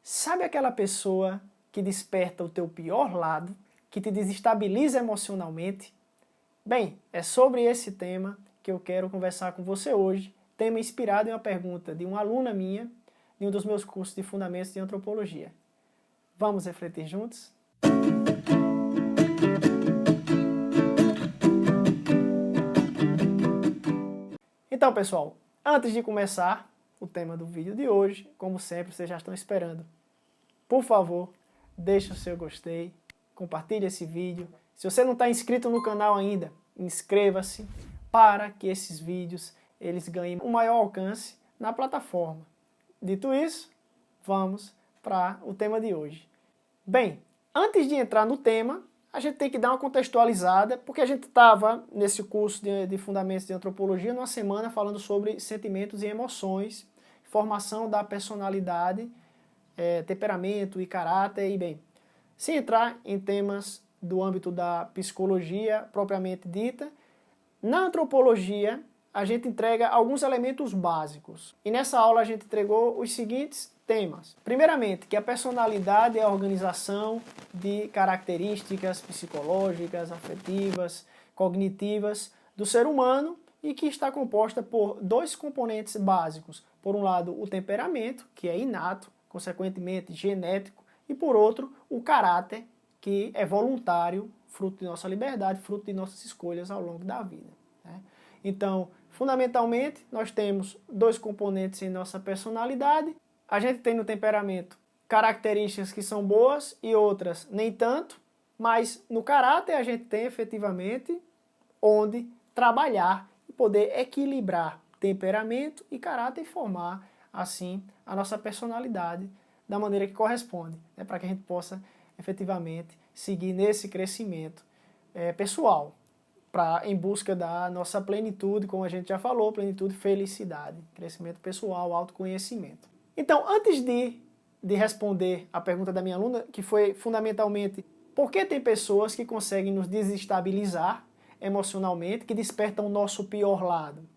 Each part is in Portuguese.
Sabe aquela pessoa que desperta o teu pior lado, que te desestabiliza emocionalmente? Bem, é sobre esse tema que eu quero conversar com você hoje, tema inspirado em uma pergunta de uma aluna minha, em um dos meus cursos de Fundamentos de Antropologia. Vamos refletir juntos? Então, pessoal, antes de começar o tema do vídeo de hoje, como sempre, vocês já estão esperando, por favor, deixe o seu gostei, compartilhe esse vídeo. Se você não está inscrito no canal ainda, inscreva-se para que esses vídeos eles ganhem um maior alcance na plataforma. Dito isso, vamos para o tema de hoje. Bem, antes de entrar no tema, a gente tem que dar uma contextualizada, porque a gente estava nesse curso de Fundamentos de Antropologia numa semana falando sobre sentimentos e emoções, formação da personalidade, temperamento e caráter, e bem, sem entrar em temas do âmbito da psicologia propriamente dita, na antropologia a gente entrega alguns elementos básicos. E nessa aula a gente entregou os seguintes temas. Primeiramente, que a personalidade é a organização de características psicológicas, afetivas, cognitivas do ser humano e que está composta por dois componentes básicos. Por um lado, o temperamento, que é inato, consequentemente genético, e por outro, o caráter, que é voluntário, fruto de nossa liberdade, fruto de nossas escolhas ao longo da vida, né? Então, fundamentalmente, nós temos dois componentes em nossa personalidade. A gente tem no temperamento características que são boas e outras nem tanto, mas no caráter a gente tem efetivamente onde trabalhar e poder equilibrar temperamento e caráter e formar assim a nossa personalidade da maneira que corresponde, né, para que a gente possa efetivamente seguir nesse crescimento pessoal, em busca da nossa plenitude, como a gente já falou, plenitude, felicidade, crescimento pessoal, autoconhecimento. Então, antes de responder a pergunta da minha aluna, que foi fundamentalmente por que tem pessoas que conseguem nos desestabilizar emocionalmente, que despertam o nosso pior lado?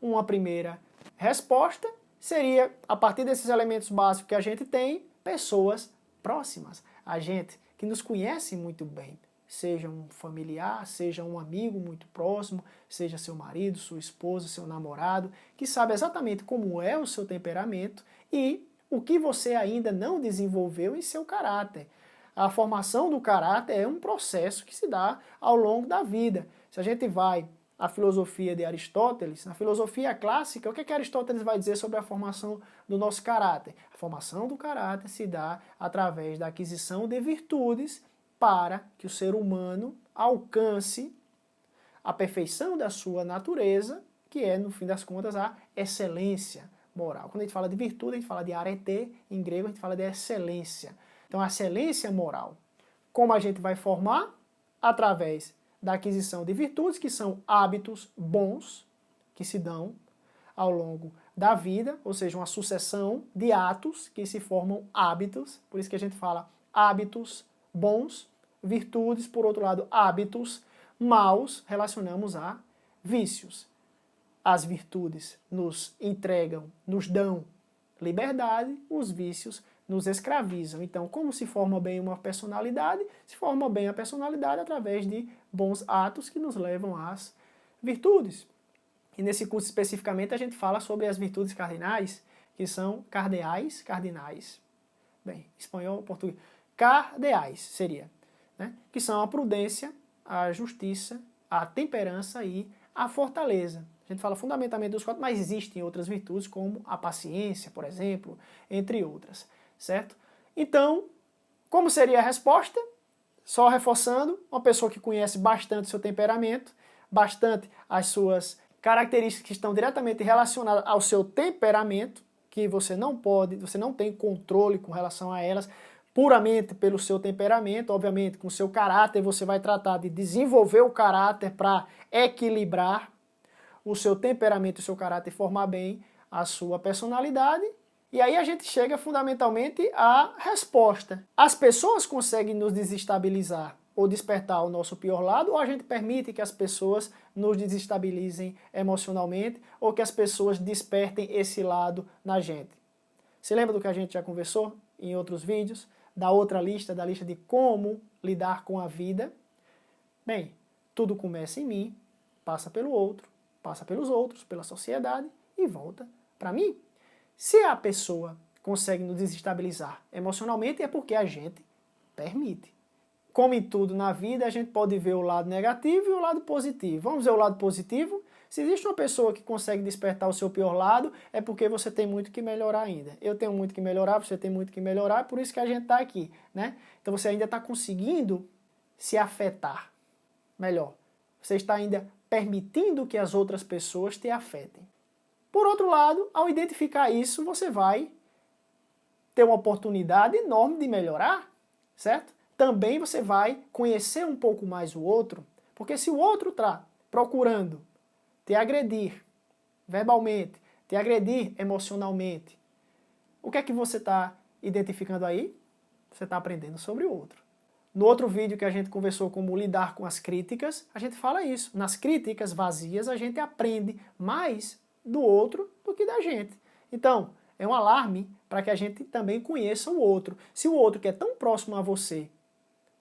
Uma primeira resposta seria, a partir desses elementos básicos que a gente tem, pessoas próximas a gente, que nos conhece muito bem. Seja um familiar, seja um amigo muito próximo, seja seu marido, sua esposa, seu namorado, que sabe exatamente como é o seu temperamento e o que você ainda não desenvolveu em seu caráter. A formação do caráter é um processo que se dá ao longo da vida. Se a gente vai à filosofia de Aristóteles, na filosofia clássica, o que Aristóteles vai dizer sobre a formação do nosso caráter? A formação do caráter se dá através da aquisição de virtudes para que o ser humano alcance a perfeição da sua natureza, que é, no fim das contas, a excelência moral. Quando a gente fala de virtude, a gente fala de arete, em grego a gente fala de excelência. Então, a excelência moral. Como a gente vai formar? Através da aquisição de virtudes, que são hábitos bons, que se dão ao longo da vida, ou seja, uma sucessão de atos que se formam hábitos, por isso que a gente fala hábitos bons, virtudes, por outro lado, hábitos maus, relacionamos a vícios. As virtudes nos entregam, nos dão liberdade, os vícios nos escravizam. Então, como se forma bem uma personalidade? Se forma bem a personalidade através de bons atos que nos levam às virtudes. E nesse curso especificamente a gente fala sobre as virtudes cardinais, que são cardinais. Bem, espanhol, português. Cardeais seria, né? Que são a prudência, a justiça, a temperança e a fortaleza. A gente fala fundamentalmente dos quatro, mas existem outras virtudes como a paciência, por exemplo, entre outras, certo? Então, como seria a resposta? Só reforçando, uma pessoa que conhece bastante seu temperamento, bastante as suas características que estão diretamente relacionadas ao seu temperamento, que você não tem controle com relação a elas, puramente pelo seu temperamento, obviamente com o seu caráter, você vai tratar de desenvolver o caráter para equilibrar o seu temperamento e o seu caráter e formar bem a sua personalidade. E aí a gente chega fundamentalmente à resposta. As pessoas conseguem nos desestabilizar ou despertar o nosso pior lado, ou a gente permite que as pessoas nos desestabilizem emocionalmente, ou que as pessoas despertem esse lado na gente? Se lembra do que a gente já conversou em outros vídeos, da outra lista, da lista de como lidar com a vida. Bem, tudo começa em mim, passa pelo outro, passa pelos outros, pela sociedade e volta para mim. Se a pessoa consegue nos desestabilizar emocionalmente, é porque a gente permite. Como em tudo na vida, a gente pode ver o lado negativo e o lado positivo. Vamos ver o lado positivo? Se existe uma pessoa que consegue despertar o seu pior lado, é porque você tem muito que melhorar ainda. Eu tenho muito que melhorar, você tem muito que melhorar, é por isso que a gente está aqui, né? Então você ainda está conseguindo se afetar melhor. Você está ainda permitindo que as outras pessoas te afetem. Por outro lado, ao identificar isso, você vai ter uma oportunidade enorme de melhorar, certo? Também você vai conhecer um pouco mais o outro, porque se o outro está procurando te agredir verbalmente, te agredir emocionalmente, o que é que você está identificando aí? Você está aprendendo sobre o outro. No outro vídeo que a gente conversou como lidar com as críticas, a gente fala isso. Nas críticas vazias, a gente aprende mais do outro do que da gente. Então, é um alarme para que a gente também conheça o outro. Se o outro que é tão próximo a você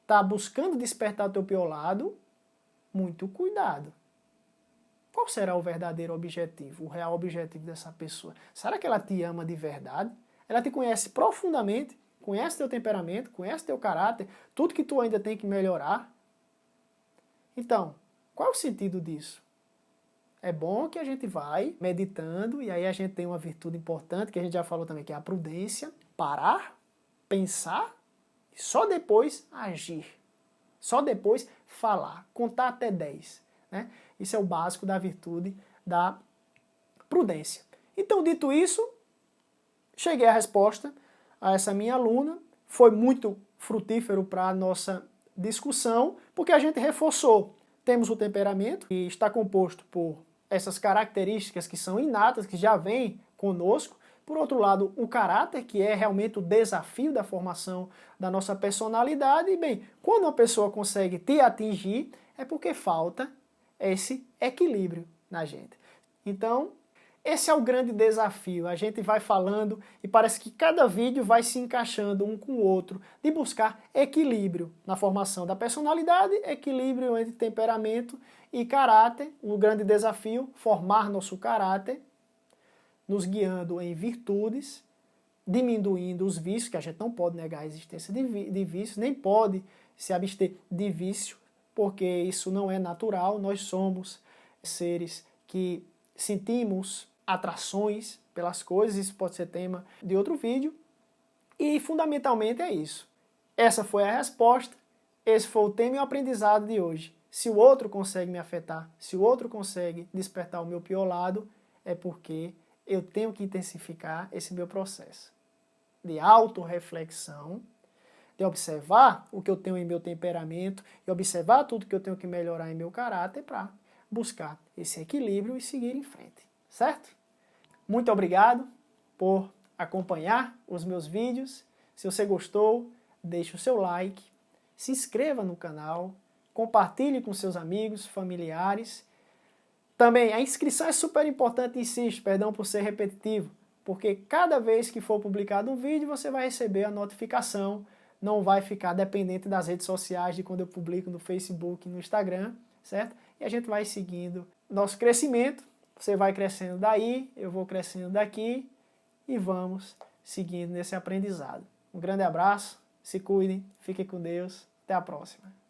está buscando despertar o teu pior lado, muito cuidado. Qual será o verdadeiro objetivo, o real objetivo dessa pessoa? Será que ela te ama de verdade? Ela te conhece profundamente, conhece teu temperamento, conhece teu caráter, tudo que tu ainda tem que melhorar? Então, qual é o sentido disso? É bom que a gente vai meditando e aí a gente tem uma virtude importante, que a gente já falou também, que é a prudência, parar, pensar e só depois agir. Só depois falar, contar até 10. Né? Isso é o básico da virtude da prudência. Então, dito isso, cheguei à resposta a essa minha aluna. Foi muito frutífero para a nossa discussão, porque a gente reforçou. Temos o temperamento, que está composto por essas características que são inatas, que já vêm conosco. Por outro lado, o caráter, que é realmente o desafio da formação da nossa personalidade. E, bem, quando uma pessoa consegue te atingir, é porque falta esse equilíbrio na gente. Então, esse é o grande desafio. A gente vai falando e parece que cada vídeo vai se encaixando um com o outro, de buscar equilíbrio na formação da personalidade, equilíbrio entre temperamento e caráter. O grande desafio, formar nosso caráter, nos guiando em virtudes, diminuindo os vícios, que a gente não pode negar a existência de vícios, nem pode se abster de vício, porque isso não é natural. Nós somos seres que sentimos atrações pelas coisas, isso pode ser tema de outro vídeo, e fundamentalmente é isso. Essa foi a resposta, esse foi o tema e o aprendizado de hoje. Se o outro consegue me afetar, se o outro consegue despertar o meu pior lado, é porque eu tenho que intensificar esse meu processo de autorreflexão, de observar o que eu tenho em meu temperamento e observar tudo que eu tenho que melhorar em meu caráter para buscar esse equilíbrio e seguir em frente, certo? Muito obrigado por acompanhar os meus vídeos. Se você gostou, deixe o seu like, se inscreva no canal, compartilhe com seus amigos, familiares. Também a inscrição é super importante, insisto, perdão por ser repetitivo, porque cada vez que for publicado um vídeo você vai receber a notificação, não vai ficar dependente das redes sociais de quando eu publico no Facebook e no Instagram, certo? E a gente vai seguindo nosso crescimento, você vai crescendo daí, eu vou crescendo daqui e vamos seguindo nesse aprendizado. Um grande abraço, se cuidem, fiquem com Deus, até a próxima.